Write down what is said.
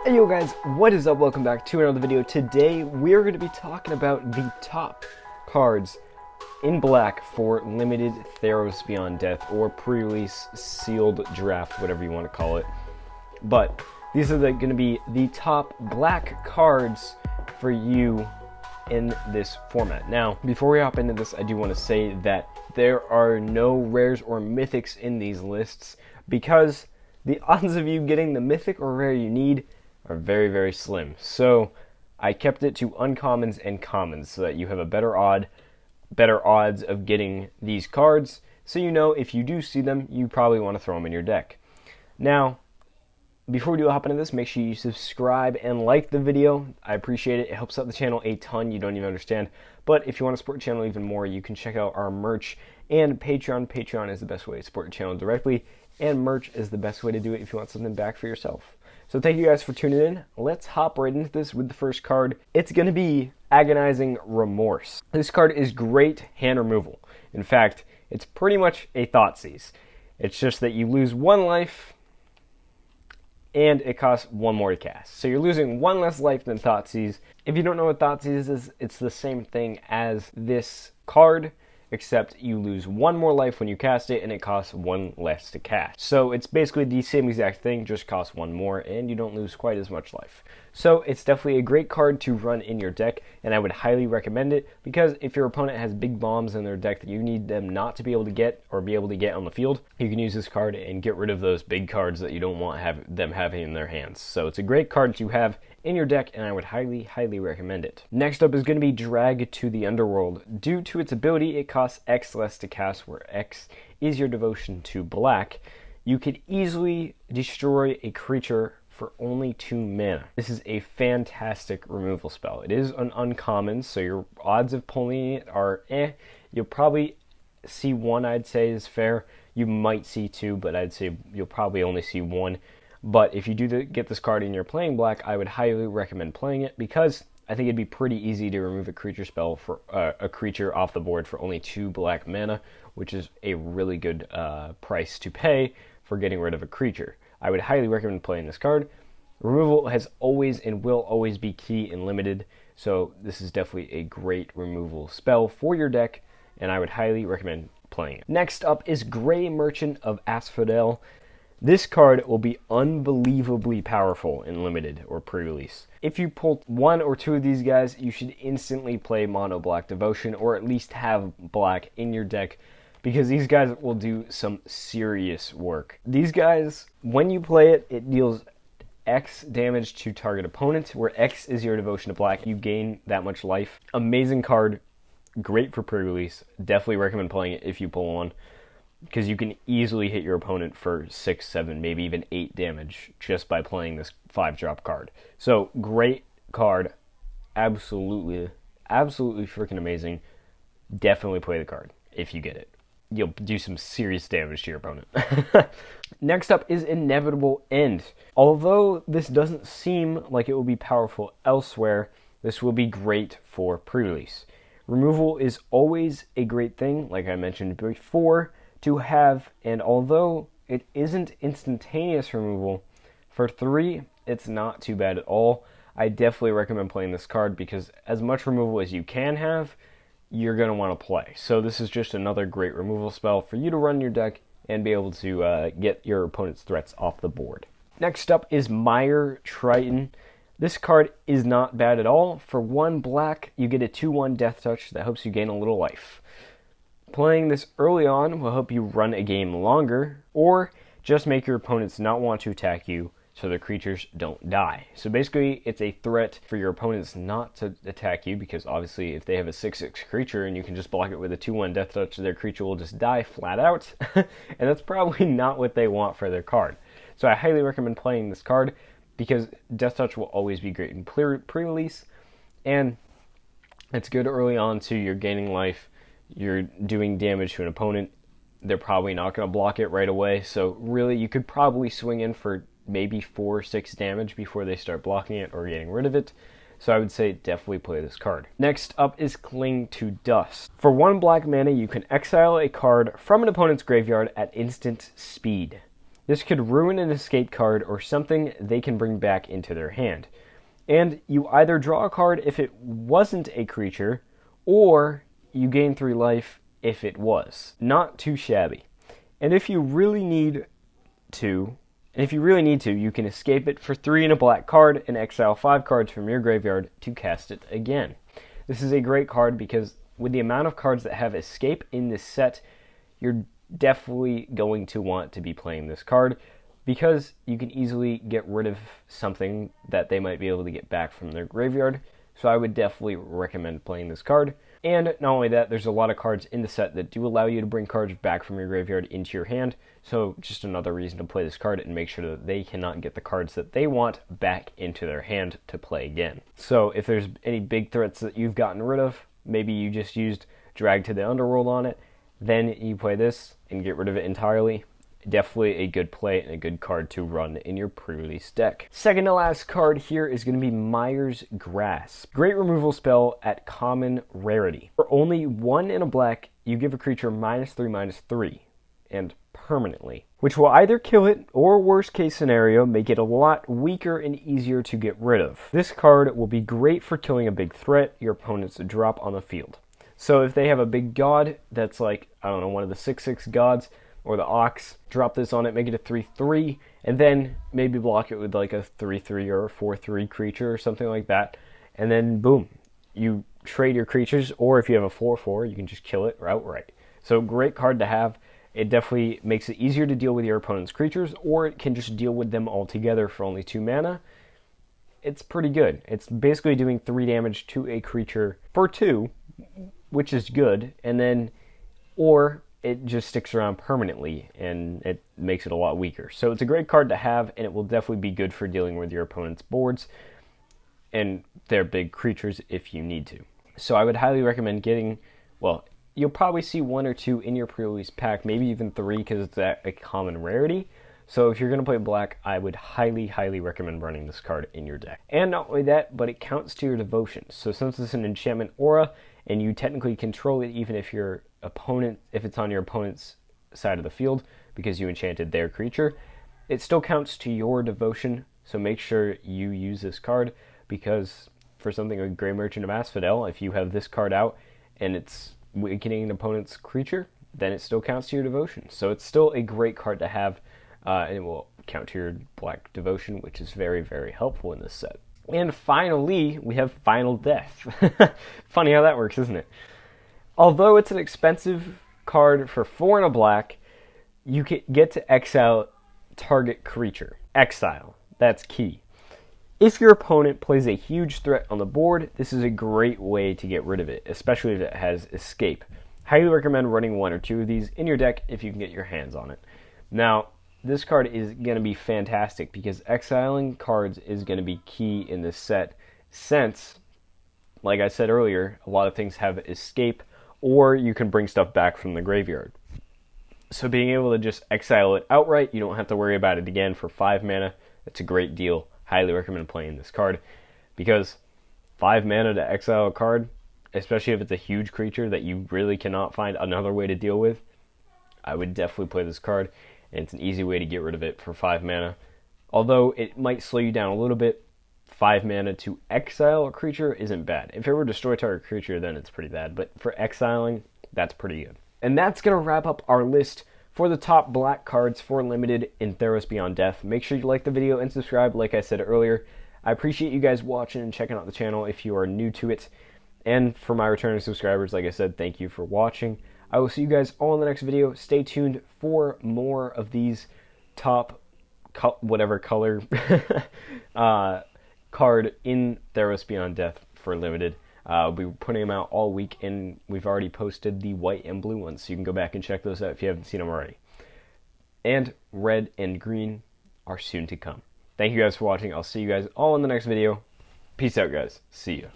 Hey yo guys, what is up? Welcome back to another video. Today we're going to be talking about the top cards in black for limited Theros Beyond Death or pre-release sealed draft, whatever you want to call it. But these are going to be the top black cards for you in this format. Now, before we hop into this, I do want to say that there are no rares or mythics in these lists because the odds of you getting the mythic or rare you need are very, very slim. So I kept it to uncommons and commons so that you have a better odds of getting these cards. So you know if you do see them, you probably want to throw them in your deck. Now, before we do hop into this, make sure you subscribe and like the video. I appreciate it. It helps out the channel a ton. You don't even understand. But if you want to support the channel even more, you can check out our merch and Patreon. Patreon is the best way to support the channel directly, and merch is the best way to do it if you want something back for yourself. So thank you guys for tuning in. Let's hop right into this with the first card. It's going to be Agonizing Remorse. This card is great hand removal. In fact, it's pretty much a Thoughtseize. It's just that you lose one life and it costs one more to cast. So you're losing one less life than Thoughtseize. If you don't know what Thoughtseize is, it's the same thing as this card, except you lose one more life when you cast it and it costs one less to cast. So it's basically the same exact thing, just costs one more and you don't lose quite as much life. So it's definitely a great card to run in your deck, and I would highly recommend it because if your opponent has big bombs in their deck that you need them not to be able to get or be able to get on the field, you can use this card and get rid of those big cards that you don't want them having in their hands. So it's a great card to have in your deck, and I would highly, highly recommend it. Next up is going to be Drag to the Underworld. Due to its ability, it costs X less to cast, where X is your devotion to black. You could easily destroy a creature for only 2 mana. This is a fantastic removal spell. It is an uncommon, so your odds of pulling it are You'll probably see 1, I'd say, is fair. You might see 2, but I'd say you'll probably only see 1. But if you do get this card and you're playing black, I would highly recommend playing it because I think it'd be pretty easy to remove a creature spell for a creature off the board for only 2 black mana, which is a really good price to pay for getting rid of a creature. I would highly recommend playing this card. Removal has always and will always be key and limited, so this is definitely a great removal spell for your deck, and I would highly recommend playing it. Next up is Grey Merchant of Asphodel. This card will be unbelievably powerful in limited or pre-release. If you pull 1 or 2 of these guys, you should instantly play mono black devotion, or at least have black in your deck, because these guys will do some serious work. These guys, when you play it, it deals X damage to target opponent, where X is your devotion to black. You gain that much life. Amazing card, great for pre-release. Definitely recommend playing it if you pull 1, because you can easily hit your opponent for 6, 7, maybe even 8 damage just by playing this 5-drop card. So great card, absolutely freaking amazing. Definitely play the card if you get it. You'll do some serious damage to your opponent. Next up is Inevitable End. Although this doesn't seem like it will be powerful elsewhere, this will be great for pre-release. Removal is always a great thing, like I mentioned before, to have, and although it isn't instantaneous removal, for 3, it's not too bad at all. I definitely recommend playing this card because as much removal as you can have, you're going to want to play. So this is just another great removal spell for you to run your deck and be able to get your opponent's threats off the board. Next up is Mire Triton. This card is not bad at all. For 1 black, you get a 2/1 Death Touch that helps you gain a little life. Playing this early on will help you run a game longer, or just make your opponents not want to attack you so the creatures don't die. So basically, it's a threat for your opponents not to attack you, because obviously if they have a 6/6 creature and you can just block it with a 2/1 Death Touch, their creature will just die flat out, and that's probably not what they want for their card. So I highly recommend playing this card because Death Touch will always be great in pre-release, and it's good early on too. You're gaining life, you're doing damage to an opponent, they're probably not going to block it right away, so really you could probably swing in for maybe 4 or 6 damage before they start blocking it or getting rid of it. So I would say definitely play this card. Next up is Cling to Dust. For 1 black mana, you can exile a card from an opponent's graveyard at instant speed. This could ruin an escape card or something they can bring back into their hand. And you either draw a card if it wasn't a creature, or you gain 3 life if it was. Not too shabby. And if you really need to, you can escape it for 3 and a black card and exile 5 cards from your graveyard to cast it again. This is a great card because with the amount of cards that have escape in this set, you're definitely going to want to be playing this card because you can easily get rid of something that they might be able to get back from their graveyard. So I would definitely recommend playing this card. And not only that, there's a lot of cards in the set that do allow you to bring cards back from your graveyard into your hand. So just another reason to play this card and make sure that they cannot get the cards that they want back into their hand to play again. So if there's any big threats that you've gotten rid of, maybe you just used Drag to the Underworld on it, then you play this and get rid of it entirely. Definitely a good play and a good card to run in your pre-release deck. Second to last card here is going to be Mire's Grasp. Great removal spell at common rarity. For only 1 and a black, you give a creature -3/-3, and permanently, which will either kill it or, worst case scenario, make it a lot weaker and easier to get rid of. This card will be great for killing a big threat your opponents drop on the field. So if they have a big god that's like, I don't know, one of the 6/6 gods, or the Ox, drop this on it, make it a 3/3, and then maybe block it with like a 3/3 or a 4/3 creature or something like that. And then boom, you trade your creatures, or if you have a 4/4, you can just kill it outright. So great card to have. It definitely makes it easier to deal with your opponent's creatures, or it can just deal with them all together for only 2 mana. It's pretty good. It's basically doing 3 damage to a creature for 2, which is good, and then, or it just sticks around permanently and it makes it a lot weaker. So it's a great card to have, and it will definitely be good for dealing with your opponent's boards and their big creatures if you need to. So I would highly recommend getting, well, you'll probably see 1 or 2 in your pre-release pack, maybe even 3 because it's a common rarity. So if you're going to play black, I would highly, highly recommend running this card in your deck. And not only that, but it counts to your devotion. So since it's an enchantment aura, and you technically control it even if your opponent, if it's on your opponent's side of the field because you enchanted their creature, it still counts to your devotion. So make sure you use this card, because for something like Grey Merchant of Asphodel, if you have this card out and it's weakening an opponent's creature, then it still counts to your devotion. So it's still a great card to have, and it will count to your black devotion, which is very, very helpful in this set. And finally, we have Final Death. Funny how that works, isn't it? Although it's an expensive card for 4 and a black, you get to exile target creature. Exile. That's key. If your opponent plays a huge threat on the board, this is a great way to get rid of it, especially if it has escape. Highly recommend running 1 or 2 of these in your deck if you can get your hands on it. Now, this card is going to be fantastic because exiling cards is going to be key in this set, since, like I said earlier, a lot of things have escape, or you can bring stuff back from the graveyard. So being able to just exile it outright, you don't have to worry about it again for 5 mana. That's a great deal. Highly recommend playing this card, because 5 mana to exile a card, especially if it's a huge creature that you really cannot find another way to deal with, I would definitely play this card. And it's an easy way to get rid of it for 5 mana. Although it might slow you down a little bit, 5 mana to exile a creature isn't bad. If it were destroy target creature, then it's pretty bad. But for exiling, that's pretty good. And that's going to wrap up our list for the top black cards for Limited in Theros Beyond Death. Make sure you like the video and subscribe, like I said earlier. I appreciate you guys watching and checking out the channel if you are new to it. And for my returning subscribers, like I said, thank you for watching. I will see you guys all in the next video. Stay tuned for more of these top, whatever color, card in Theros Beyond Death for Limited. I'll be putting them out all week, and we've already posted the white and blue ones, so you can go back and check those out if you haven't seen them already. And red and green are soon to come. Thank you guys for watching. I'll see you guys all in the next video. Peace out, guys. See ya.